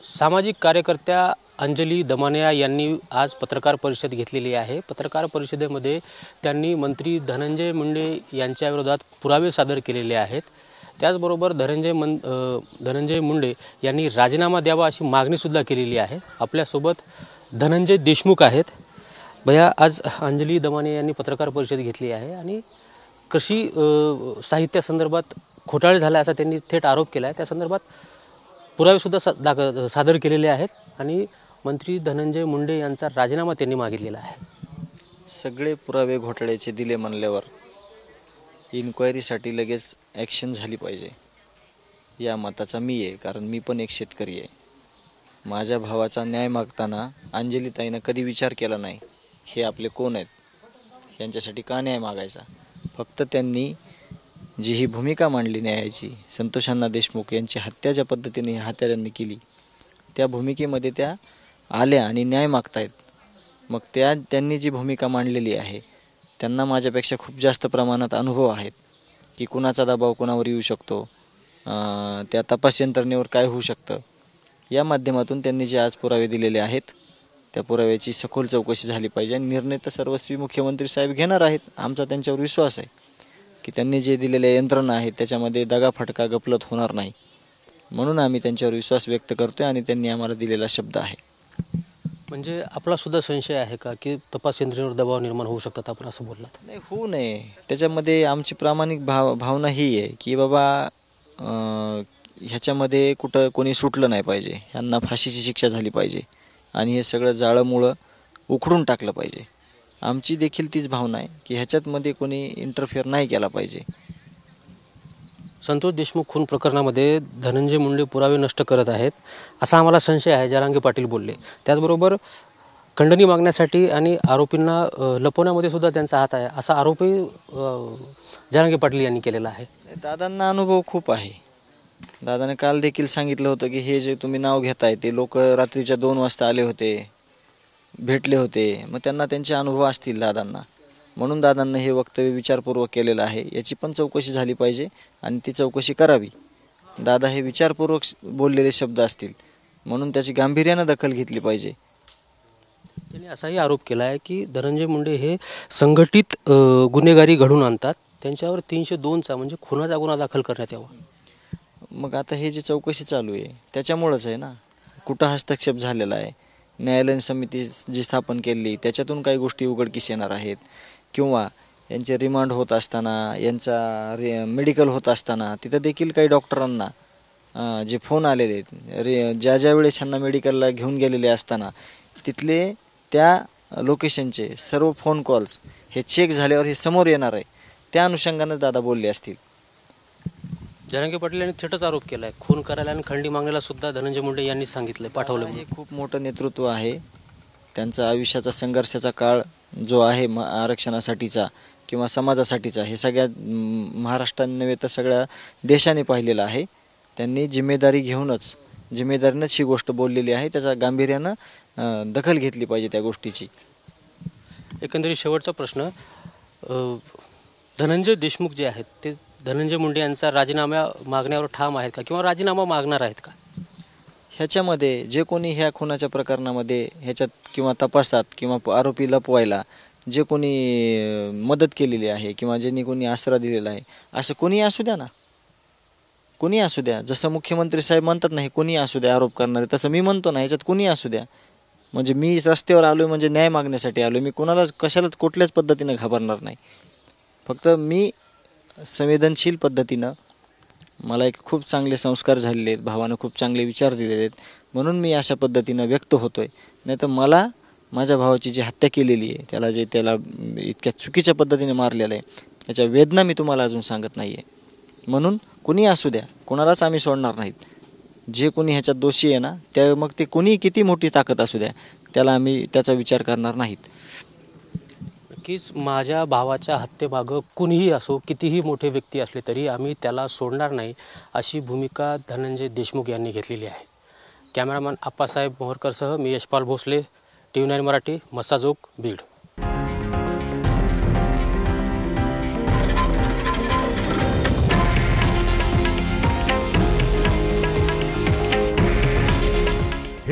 सामाजिक कार्यकर्त्या अंजली दमानिया यांनी आज पत्रकार परिषद घेतलेली आहे। पत्रकार परिषदेमध्ये त्यांनी मंत्री धनंजय मुंडे यांच्या विरोधात पुरावे सादर केलेले आहेत। त्याचबरोबर धनंजय मुंडे यांनी राजीनामा द्यावा अशी मागणी सुद्धा केलेली आहे। आपल्यासोबत धनंजय देशमुख आहेत। भैया, आज अंजली दमानिया यांनी पत्रकार परिषद घेतली आहे आणि कृषी साहित्यासंदर्भात घोटाळा झाला असा त्यांनी थेट आरोप केला आहे। त्या संदर्भात पुरावे सुद्धा सादर केलेले आहेत आणि मंत्री धनंजय मुंडे यांचा राजीनामा त्यांनी मागितलेला आहे। सगळे पुरावे घोटाळ्याचे दिले म्हणल्यावर इन्क्वायरीसाठी लगेच ॲक्शन झाली पाहिजे या मताचा मी आहे। कारण मी पण एक शेतकरी आहे। माझ्या भावाचा न्याय मागताना अंजलीताईनं कधी विचार केला नाही हे आपले कोण आहेत, यांच्यासाठी का न्याय मागायचा। फक्त त्यांनी जी ही भूमिका मांडली न्यायाची, संतोष अण्णा देशमुख यांची हत्या ज्या पद्धतीने हत्यारांनी केली त्या भूमिकेमध्ये त्या आल्या आणि न्याय मागतायत। मग त्यांनी जी भूमिका मांडलेली आहे त्यांना माझ्यापेक्षा खूप जास्त प्रमाणात अनुभव आहेत की कुणाचा दबाव कोणावर येऊ शकतो, त्या तपास यंत्रणेवर काय होऊ शकतं। या माध्यमातून त्यांनी जे आज पुरावे दिलेले आहेत त्या पुराव्याची सखोल चौकशी झाली पाहिजे आणि निर्णय तर सर्वस्वी मुख्यमंत्री साहेब घेणार आहेत। आमचा त्यांच्यावर विश्वास आहे की त्यांनी जे दिलेले यंत्रणा आहेत त्याच्यामध्ये दगाफटका गफलत होणार नाही, म्हणून आम्ही त्यांच्यावर विश्वास व्यक्त करतोय आणि त्यांनी आम्हाला दिलेला शब्द आहे। म्हणजे आपला सुद्धा संशय आहे का की तपास यंत्रणेवर दबाव निर्माण होऊ शकतात, आपण असं बोललात? नाही, होऊ नये। त्याच्यामध्ये आमची प्रामाणिक भावना ही आहे की बाबा ह्याच्यामध्ये कुठं कोणी सुटलं नाही पाहिजे, यांना फाशीची शिक्षा झाली पाहिजे आणि हे सगळं जाळंमुळं उखडून टाकलं पाहिजे। आमची देखील तीच भावना आहे की ह्याच्यातमध्ये कोणी इंटरफेअर नाही केला पाहिजे। संतोष देशमुख खून प्रकरणामध्ये धनंजय मुंडे पुरावे नष्ट करत आहेत असा आम्हाला संशय आहे, जरांगे पाटील बोलले। त्याचबरोबर खंडणी मागण्यासाठी आणि आरोपींना लपवण्यामध्ये सुद्धा त्यांचा हात आहे असा आरोपही जरांगे पाटील यांनी केलेला आहे। दादांना अनुभव खूप आहे। दादाने काल देखील सांगितलं होतं की हे जे तुम्ही नाव घेताय ते लोक रात्रीच्या 2 वाजता आले होते, भेटले होते, मग त्यांना त्यांचे अनुभव असतील दादांना, म्हणून दादांना हे वक्तव्य विचारपूर्वक केलेलं आहे। याची पण चौकशी झाली पाहिजे आणि ती चौकशी करावी। दादा हे विचारपूर्वक बोललेले शब्द असतील म्हणून त्याची गांभीर्यानं दखल घेतली पाहिजे। त्यांनी असाही आरोप केला आहे की धनंजय मुंडे हे संघटित गुन्हेगारी घडून आणतात, त्यांच्यावर 302चा म्हणजे खुनाचा गुन्हा दाखल करण्यात यावा। मग आता हे जी चौकशी चालू आहे त्याच्यामुळंच आहे ना, कुठं हस्तक्षेप झालेला आहे, न्यायालयीन समिती जी स्थापन केली त्याच्यातून काही गोष्टी उघडकीस येणार आहेत किंवा यांचे रिमांड होत असताना, यांचा मेडिकल होत असताना तिथं देखील काही डॉक्टरांना जे फोन आलेले आहेत, ज्या वेळेस यांना मेडिकलला घेऊन गेलेले असताना तिथले त्या लोकेशनचे सर्व फोन कॉल्स हे चेक झाल्यावर हे समोर येणार आहे, त्या अनुषंगानं दादा बोलले असतील। जरांगे पाटील यांनी थेटच आरोप केला आहे, खून करायला आणि खंडणी मागण्याला सुद्धा धनंजय मुंडे यांनी सांगितलं, पाठवलं। हे खूप मोठं नेतृत्व आहे त्यांचा। आयुष्याचा संघर्षाचा काळ जो आहे आरक्षणासाठीचा किंवा समाजासाठीचा, हे सगळ्या महाराष्ट्राने नव्हे तर सगळ्या देशाने पाहिलेलं आहे। त्यांनी जिम्मेदारीनंच ही गोष्ट बोललेली आहे, त्याचा गांभीर्यानं दखल घेतली पाहिजे त्या गोष्टीची। एकंदरीत शेवटचा प्रश्न, धनंजय देशमुख जे आहेत ते धनंजय मुंडे यांचा राजीनामा मागण्यावर ठाम आहेत का किंवा राजीनामा मागणार आहेत का? ह्याच्यामध्ये जे कोणी ह्या खुनाच्या प्रकरणामध्ये ह्याच्यात किंवा तपासात किंवा आरोपी लपवायला जे कोणी मदत केलेली आहे किंवा ज्यांनी कोणी आसरा दिलेला आहे, असं कोणी असू द्या ना, कोणी असू द्या। जसं मुख्यमंत्री साहेब म्हणतात ना हे कोणी असू द्या आरोप करणारे, तसं मी म्हणतो ना ह्याच्यात कोणी असू द्या। म्हणजे मी रस्त्यावर आलो म्हणजे न्याय मागण्यासाठी आलो, मी कोणाला कशाला कुठल्याच पद्धतीनं घाबरणार नाही। फक्त मी संवेदनशील पद्धतीनं, मला एक खूप चांगले संस्कार झालेले आहेत, भावानं खूप चांगले विचार दिलेले आहेत, म्हणून मी अशा पद्धतीनं व्यक्त होतोय। नाही तर मला माझ्या भावाची जी हत्या केलेली आहे, त्याला इतक्या चुकीच्या पद्धतीने मारलेलं आहे, याच्या वेदना मी तुम्हाला अजून सांगत नाही आहे। म्हणून कुणी असू द्या, कोणालाच आम्ही सोडणार नाहीत। जे कोणी ह्याच्यात दोषी आहे ना, त्या मग ते कोणी किती मोठी ताकद असू द्या, त्याला आम्ही त्याचा विचार करणार नाहीत। नक्कीच माझ्या भावाच्या हत्येमागं कुणीही असो, कितीही मोठे व्यक्ती असले तरी आम्ही त्याला सोडणार नाही अशी भूमिका धनंजय देशमुख यांनी घेतलेली आहे। कॅमेरामॅन आप्पासाहेब मोहरकरसह मी यशपाल भोसले, TV9 मराठी, मस्साजोग, बीड।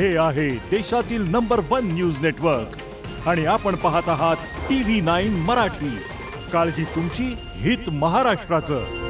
हे आहे देशातील नंबर 1 न्यूज नेटवर्क आणि आपण पाहत आहात TV9 मराठी. काळजी तुमची, हित महाराष्ट्राचं.